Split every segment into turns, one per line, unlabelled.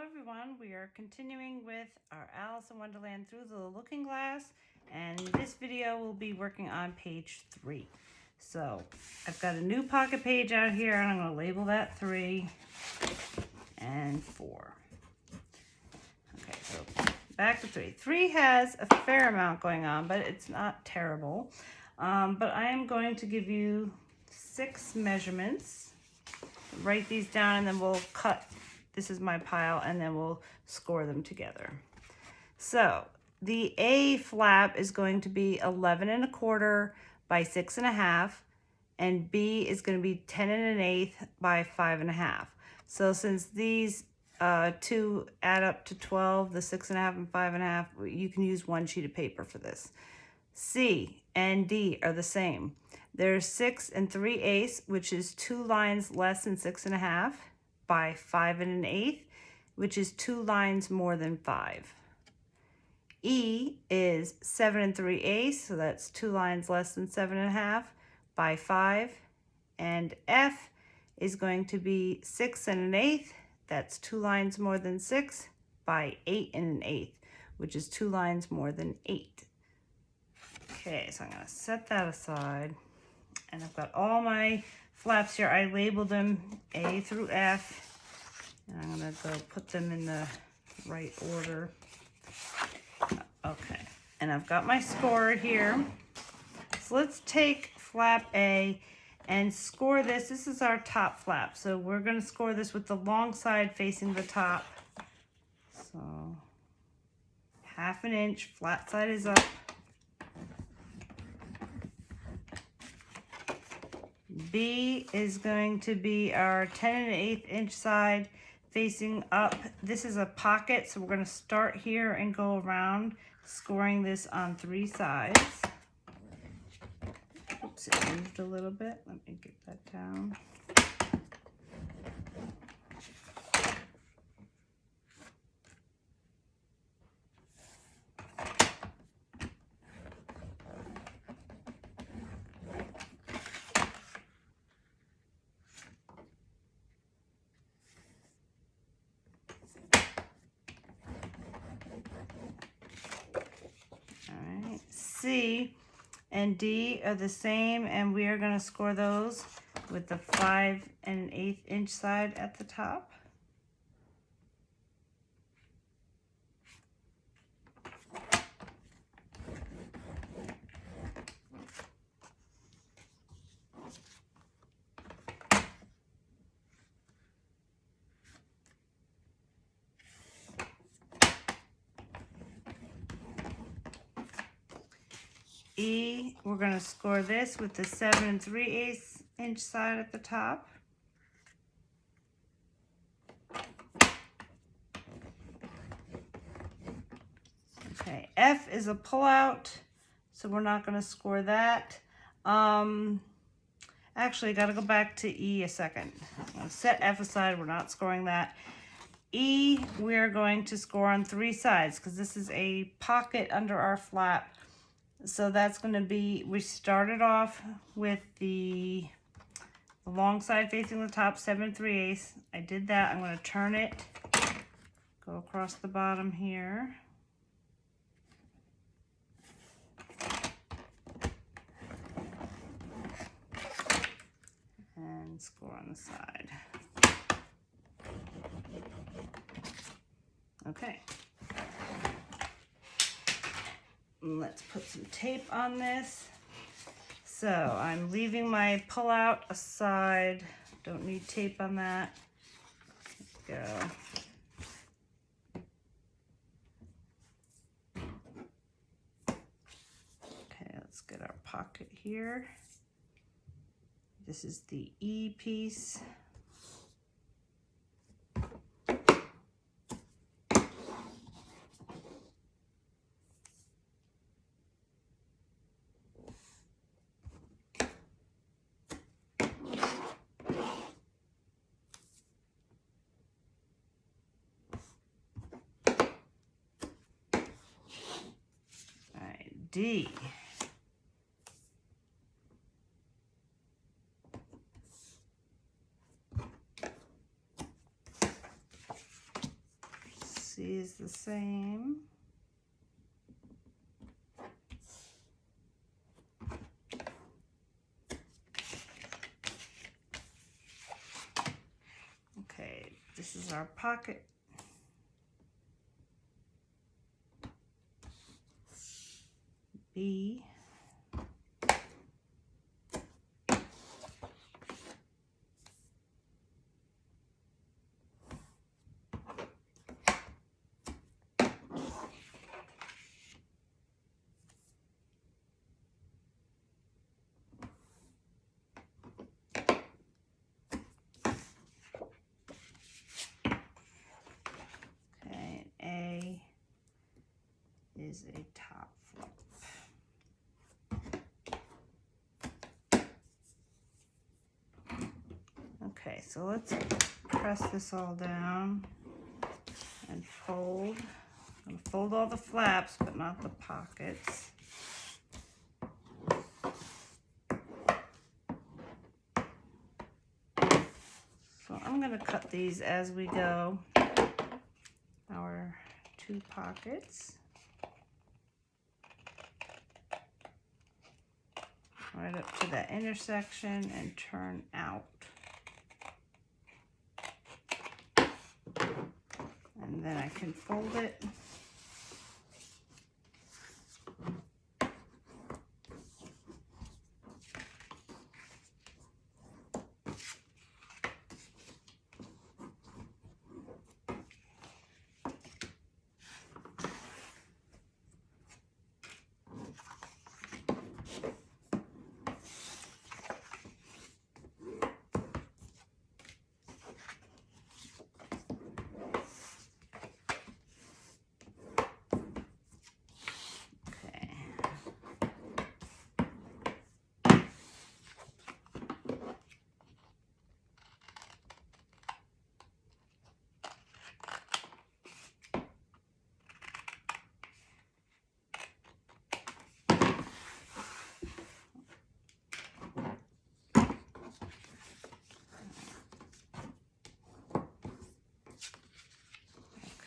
everyone, we are continuing with our Alice in Wonderland Through the Looking Glass, and this video will be working on page 3. So I've got a new pocket page out here, and I'm going to label that 3 and 4. Okay, so back to 3. 3 has a fair amount going on, but it's not terrible. But I am going to give you 6 measurements. Write these down, and then we'll cut. This is my pile, and then we'll score them together. So the A flap is going to be 11 1/4 by 6 1/2, and B is going to be 10 1/8 by 5 1/2. So since these two add up to 12, the 6 1/2 and 5 1/2, you can use one sheet of paper for this. C and D are the same. There's 6 3/8, which is 2 lines less than 6 1/2, by 5 1/8, which is 2 lines more than 5. E is 7 3/8, so that's 2 lines less than 7 1/2 by 5. And F is going to be 6 1/8, that's 2 lines more than 6 by 8 1/8, which is 2 lines more than 8. Okay, so I'm going to set that aside. And I've got all my flaps here. I labeled them A through F. And I'm going to go put them in the right order. Okay, and I've got my score here. So let's take flap A and score this. This is our top flap. So we're going to score this with the long side facing the top. So 1/2 inch, flat side is up. B is going to be our 10 1/8 inch side facing up. This is a pocket, so we're going to start here and go around, scoring this on 3 sides. Oops, it moved a little bit. Let me get that down. C and D are the same, and we are going to score those with the 5 1/8 inch side at the top. E, we're going to score this with the 7 3/8 inch side at the top. Okay, F is a pullout, so we're not going to score that. Actually, I got to go back to E a second. I'm going to set F aside. We're not scoring that. E, we're going to score on 3 sides because this is a pocket under our flap. So that's going to be, we started off with the long side facing the top, 7 3/8. I did that. I'm going to turn it, go across the bottom here. And score on the side. Okay. Let's put some tape on this. So I'm leaving my pullout aside. Don't need tape on that. Let's go. Okay, let's get our pocket here. This is the E piece. D. C is the same. Okay, this is our pocket. B. Is a top flap. Okay, so let's press this all down and fold. I'm going to fold all the flaps, but not the pockets. So I'm going to cut these as we go. Our 2 pockets. Right up to that intersection and turn out. And then I can fold it.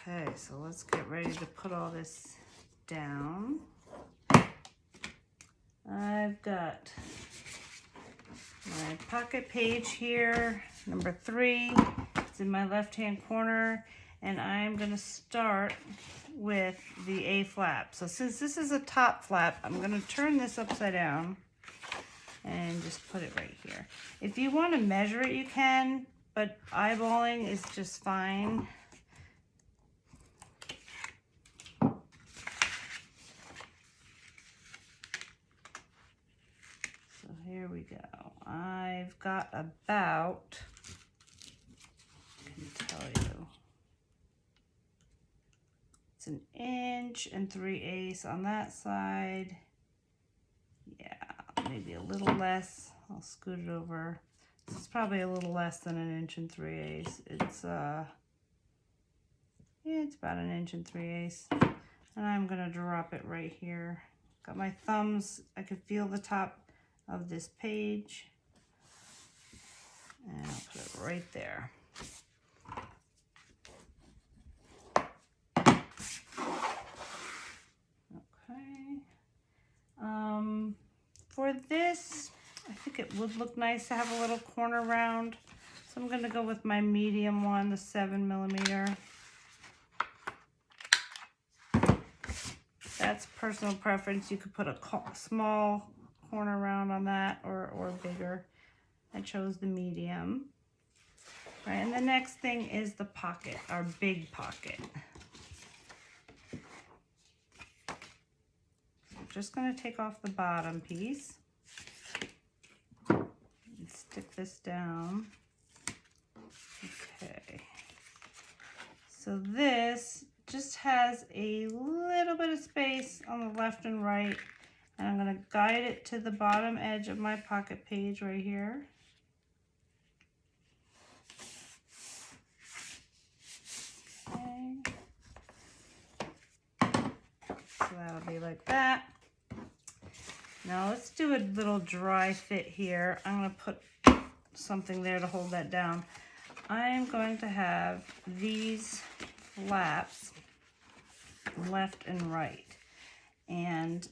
Okay, so let's get ready to put all this down. I've got my pocket page here, number 3. It's in my left-hand corner, and I'm going to start with the A flap. So since this is a top flap, I'm going to turn this upside down and just put it right here. If you want to measure it, you can, but eyeballing is just fine. Here we go. I've got about, I can tell you, it's 1 3/8 on that side. Yeah, maybe a little less. I'll scoot it over. This is probably a little less than 1 3/8. It's yeah, it's about 1 3/8. And I'm gonna drop it right here. Got my thumbs. I can feel the top of this page, and I'll put it right there. Okay. For this, I think it would look nice to have a little corner round, so I'm going to go with my medium one, the 7mm. That's personal preference. You could put a small corner round on that, or bigger. I chose the medium. All right, and the next thing is the pocket, our big pocket. So I'm just going to take off the bottom piece and stick this down. Okay. So this just has a little bit of space on the left and right. And I'm going to guide it to the bottom edge of my pocket page right here. Okay. So that'll be like that. Now let's do a little dry fit here. I'm going to put something there to hold that down. I'm going to have these flaps left and right. And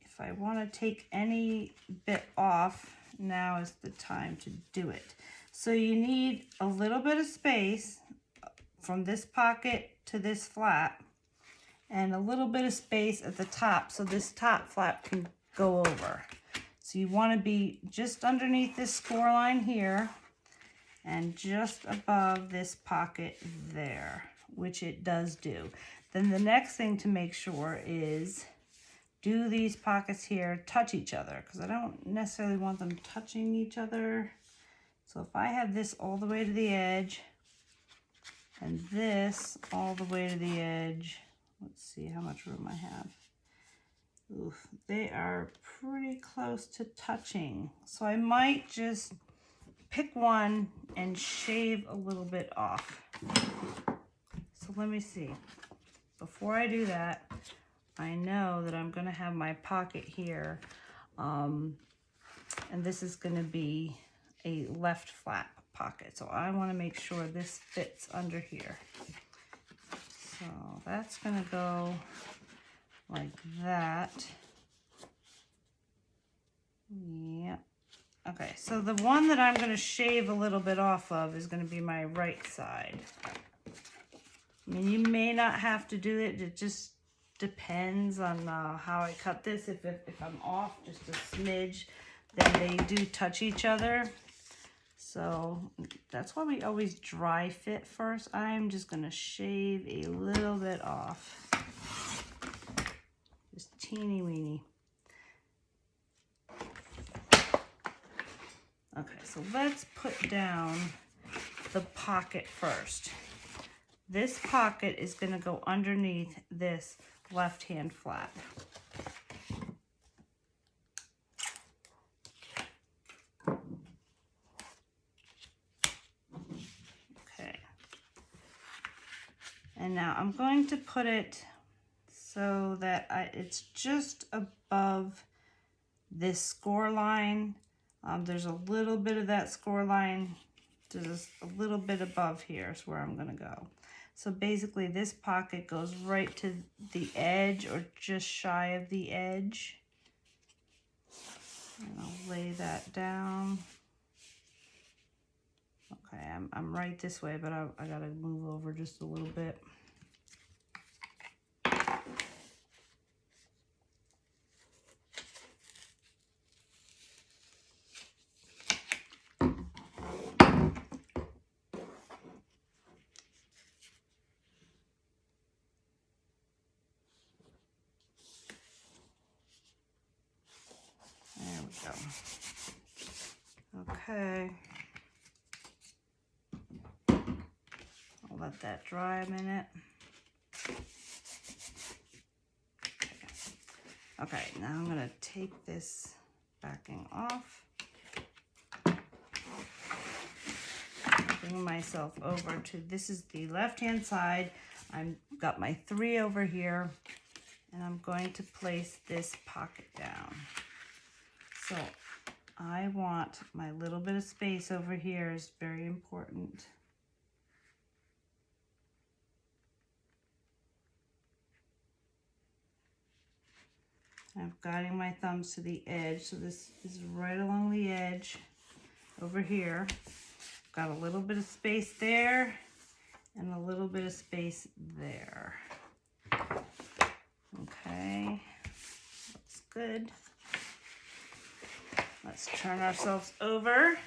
if I want to take any bit off, now is the time to do it. So you need a little bit of space from this pocket to this flap, and a little bit of space at the top so this top flap can go over. So you want to be just underneath this score line here and just above this pocket there, which it does do. Then the next thing to make sure is, do these pockets here touch each other? Because I don't necessarily want them touching each other. So if I have this all the way to the edge and this all the way to the edge, let's see how much room I have. Oof, they are pretty close to touching. So I might just pick one and shave a little bit off. So let me see. Before I do that, I know that I'm going to have my pocket here, and this is going to be a left flap pocket. So I want to make sure this fits under here. So that's going to go like that. Yep. Okay, so the one that I'm going to shave a little bit off of is going to be my right side. I mean, you may not have to do it. It just depends on how I cut this. If I'm off just a smidge, then they do touch each other. So that's why we always dry fit first. I'm just going to shave a little bit off. Just teeny weeny. Okay, so let's put down the pocket first. This pocket is going to go underneath this left-hand flap. Okay. And now I'm going to put it so that it's just above this score line. There's a little bit of that score line, just a little bit above here is where I'm going to go. So basically this pocket goes right to the edge or just shy of the edge. And I'll lay that down. Okay, I'm right this way, but I got to move over just a little bit. There we go. Okay. I'll let that dry a minute. Okay, now I'm going to take this backing off. Bring myself over to, this is the left-hand side. I've got my 3 over here, and I'm going to place this pocket down. So I want my little bit of space over here is very important. I'm guiding my thumbs to the edge, so this is right along the edge over here. Got a little bit of space there and a little bit of space there. Okay, looks good. Let's turn ourselves over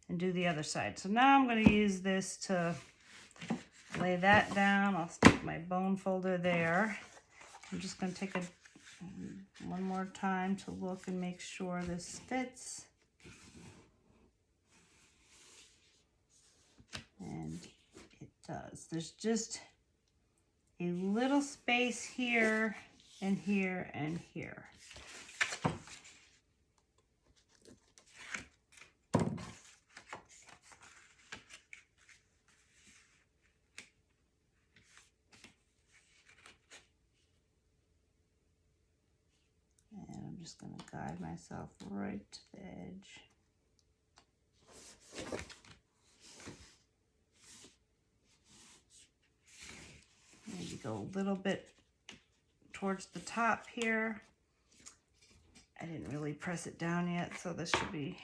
and do the other side. So now I'm going to use this to lay that down. I'll stick my bone folder there. I'm just going to take one more time to look and make sure this fits. And it does. There's just a little space here and here and here. And I'm just going to guide myself right to the edge. Maybe go a little bit towards the top here. I didn't really press it down yet, so this should be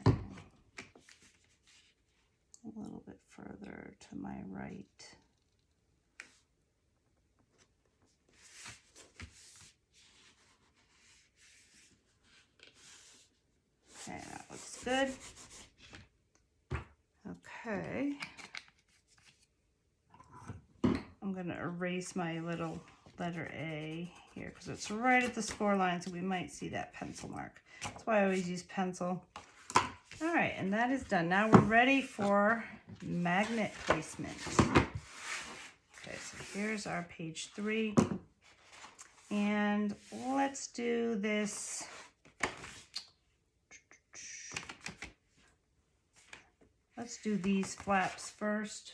okay. A little bit further to my right. Okay, that looks good. Okay. I'm going to erase my little letter A here because it's right at the score line, so we might see that pencil mark. That's why I always use pencil. All right, and that is done. Now we're ready for magnet placement. Okay, so here's our page 3. And let's do this. Let's do these flaps first.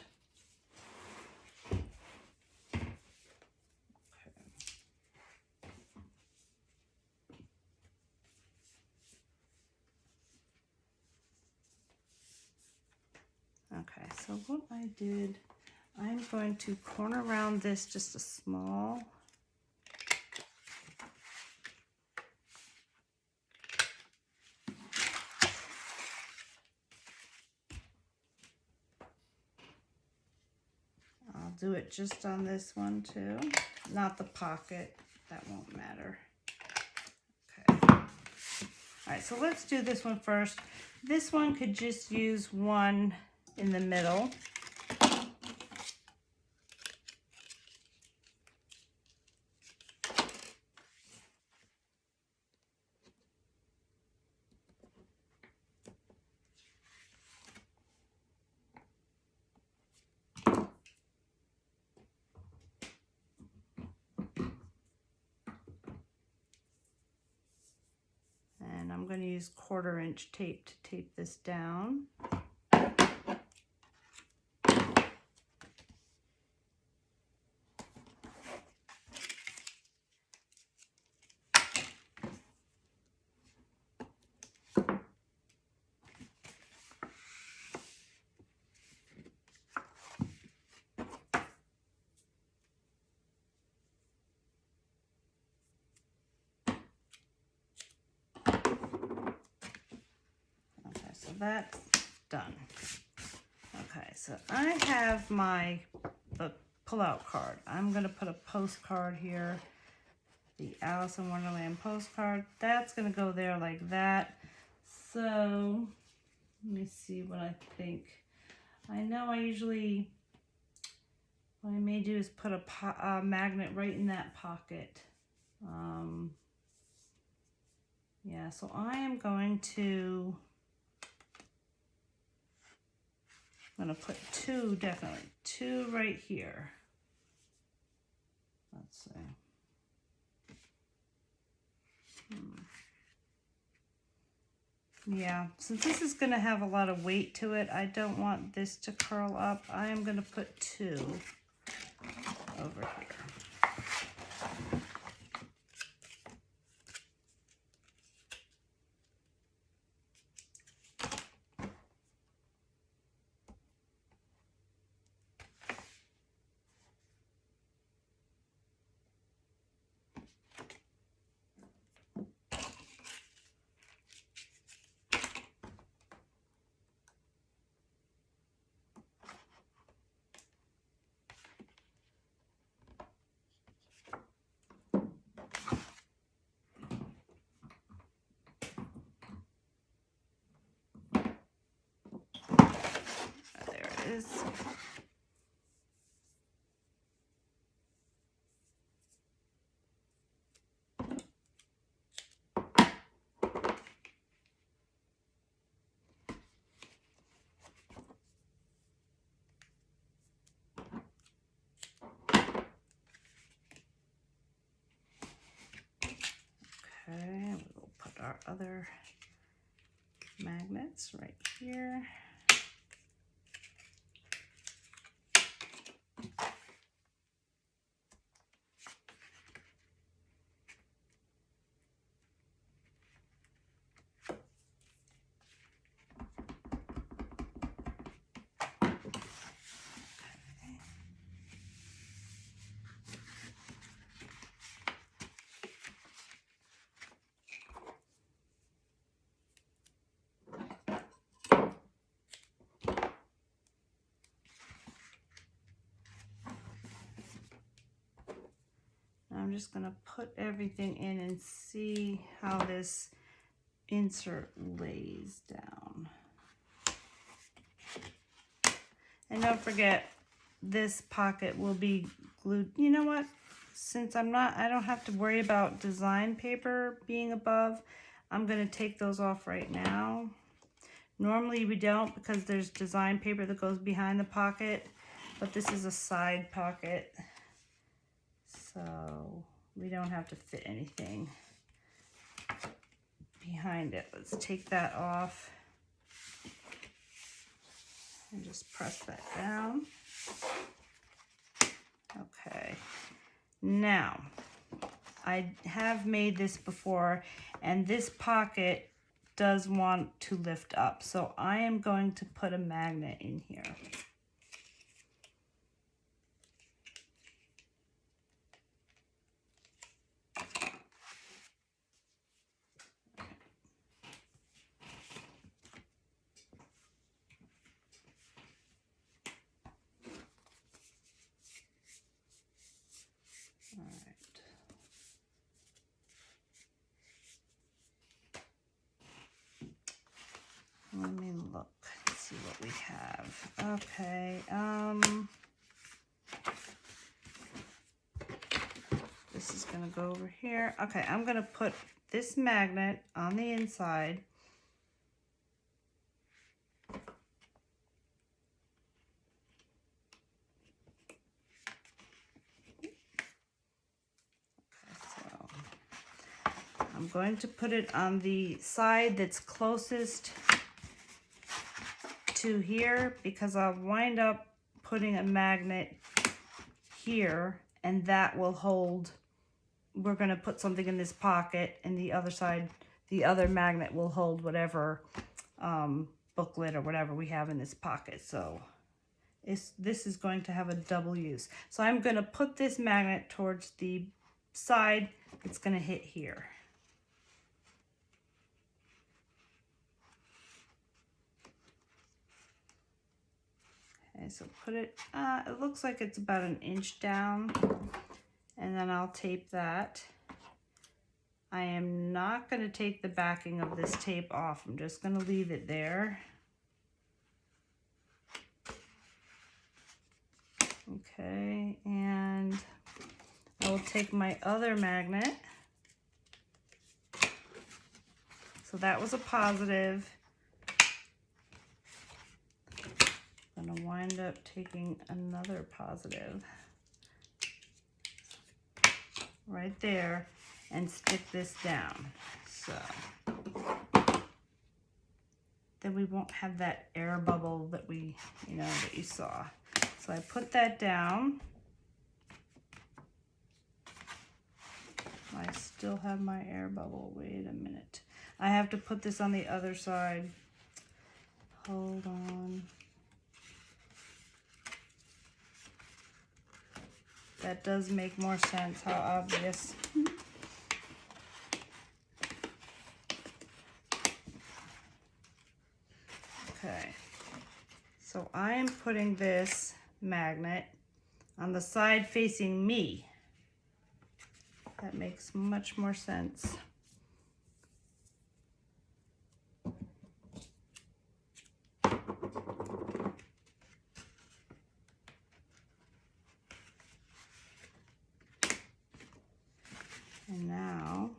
Okay, so what I did, I'm going to corner around this just a small. I'll do it just on this one too, not the pocket, that won't matter. Okay. All right, so let's do this one first. This one could just use one in the middle. And I'm going to use 1/4 inch tape to tape this down. So that's done. Okay, so I have my pull-out card. I'm going to put a postcard here, the Alice in Wonderland postcard. That's going to go there like that. So let me see what I think. I know I usually, what I may do is put a magnet right in that pocket. Yeah, so I am going to, I'm going to put 2, definitely 2 right here. Let's see. Yeah, since this is going to have a lot of weight to it, I don't want this to curl up. I am going to put 2 over here. There it is. Okay, we'll put our other magnets right here. just gonna put everything in and see how this insert lays down. And don't forget, this pocket will be glued. You know what? Since I don't have to worry about design paper being above, I'm gonna take those off right now. Normally we don't because there's design paper that goes behind the pocket, but this is a side pocket, so we don't have to fit anything behind it. Let's take that off and just press that down. Okay, now I have made this before, and this pocket does want to lift up, so I am going to put a magnet in here. Let me look, see what we have. Okay, this is gonna go over here. Okay, I'm gonna put this magnet on the inside. I'm going to put it on the side that's closest to here, because I'll wind up putting a magnet here, and that will hold. We're going to put something in this pocket, and the other side, the other magnet will hold whatever booklet or whatever we have in this pocket. So this is going to have a double use. So I'm going to put this magnet towards the side that's going to hit here. Okay, so put it, it looks like it's about 1 inch down, and then I'll tape that. I am not going to take the backing of this tape off. I'm just going to leave it there. Okay, and I will take my other magnet. So that was a positive. I'm going to wind up taking another positive right there and stick this down. So then we won't have that air bubble that that you saw. So I put that down. I still have my air bubble. Wait a minute. I have to put this on the other side. Hold on. That does make more sense. How obvious. Okay. So I am putting this magnet on the side facing me. That makes much more sense. And now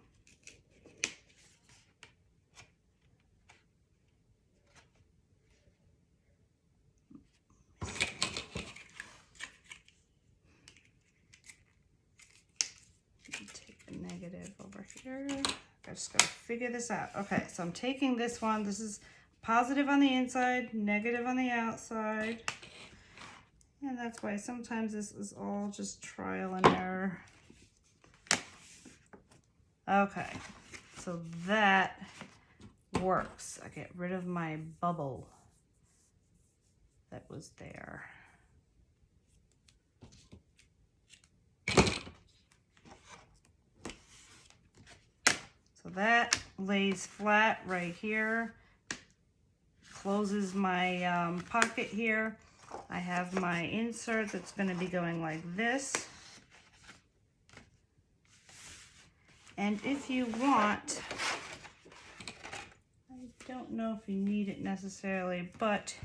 take a negative over here. I just gotta figure this out. Okay, so I'm taking this one. This is positive on the inside, negative on the outside. And that's why sometimes this is all just trial and error. Okay, so that works. I get rid of my bubble that was there. So that lays flat right here, closes my pocket here. I have my insert that's going to be going like this. And if you want, I don't know if you need it necessarily, but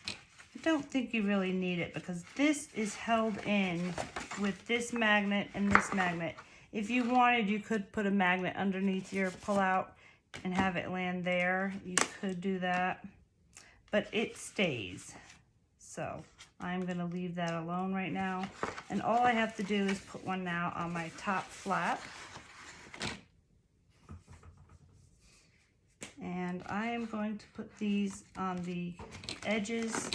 I don't think you really need it because this is held in with this magnet and this magnet. If you wanted, you could put a magnet underneath your pullout and have it land there. You could do that, but it stays. So I'm gonna leave that alone right now. And all I have to do is put one now on my top flap. And I am going to put these on the edges.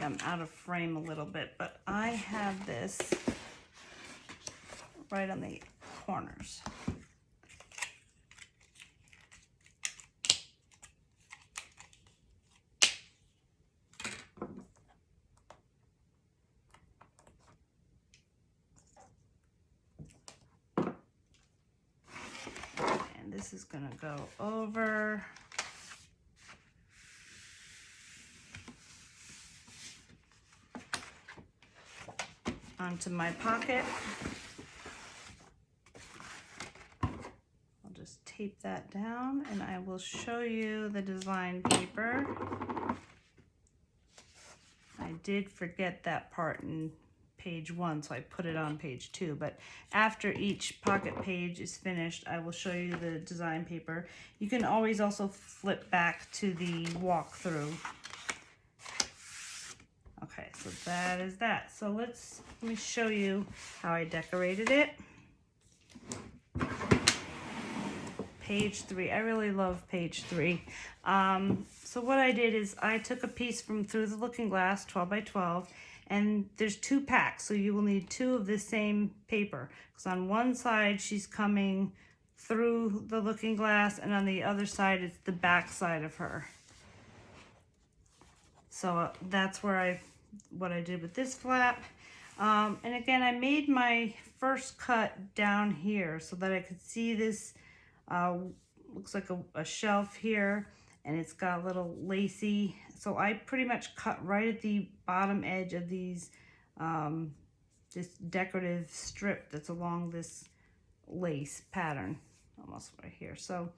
I'm out of frame a little bit, but I have this right on the corners. And this is gonna go over. Onto my pocket. I'll just tape that down and I will show you the design paper. I did forget that part in page 1, so I put it on page 2, but after each pocket page is finished, I will show you the design paper. You can always also flip back to the walkthrough. Okay, so that is that. So let me show you how I decorated it. Page 3. I really love page 3. So what I did is I took a piece from Through the Looking Glass, 12 by 12, and there's 2 packs, so you will need 2 of the same paper. Because on one side she's coming through the looking glass, and on the other side it's the back side of her. So that's where what I did with this flap. And again, I made my first cut down here so that I could see this, looks like a shelf here, and it's got a little lacy. So I pretty much cut right at the bottom edge of these, this decorative strip that's along this lace pattern, almost right here. So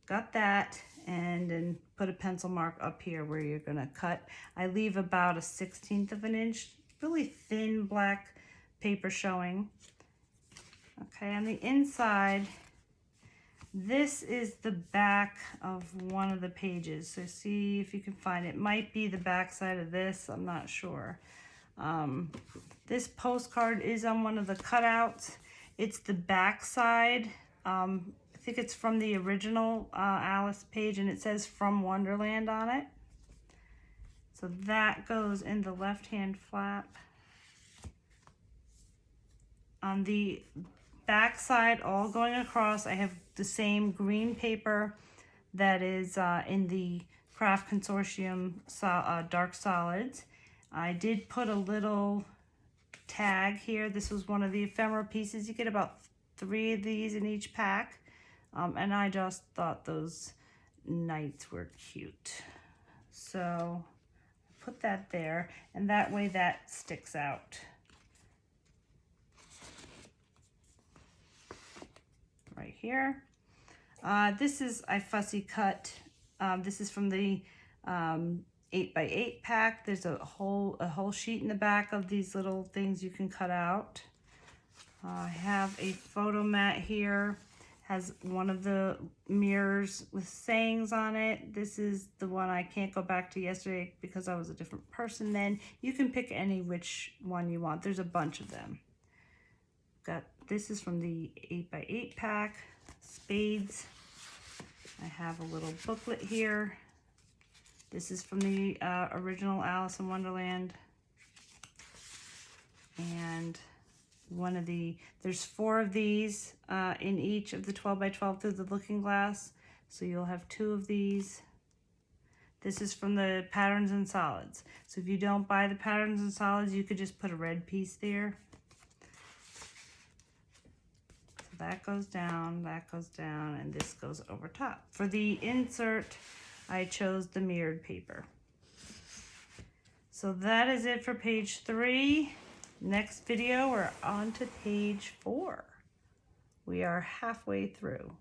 got that, and then put a pencil mark up here where you're gonna cut. I leave about a 1/16 of an inch, really thin black paper showing. Okay, on the inside, this is the back of one of the pages. So see if you can find it. Might be the back side of this, I'm not sure. This postcard is on one of the cutouts. It's the back side. I think it's from the original Alice page, and it says From Wonderland on it. So that goes in the left-hand flap. On the back side, all going across, I have the same green paper that is in the Craft Consortium Dark Solids. I did put a little tag here. This was one of the ephemera pieces. You get about 3 of these in each pack. And I just thought those knights were cute. So put that there, and that way that sticks out. Right here. This is, I fussy cut. This is from the 8x8 pack. There's a whole sheet in the back of these little things you can cut out. I have a photo mat here. Has one of the mirrors with sayings on it. This is the one I can't go back to yesterday because I was a different person then. You can pick any which one you want. There's a bunch of them. This is from the 8x8 pack. Spades. I have a little booklet here. This is from the original Alice in Wonderland. And there's 4 of these in each of the 12 by 12 through the looking glass. So you'll have 2 of these. This is from the patterns and solids. So if you don't buy the patterns and solids, you could just put a red piece there. So that goes down, and this goes over top. For the insert, I chose the mirrored paper. So that is it for page 3. Next video, we're on to page 4. We are halfway through.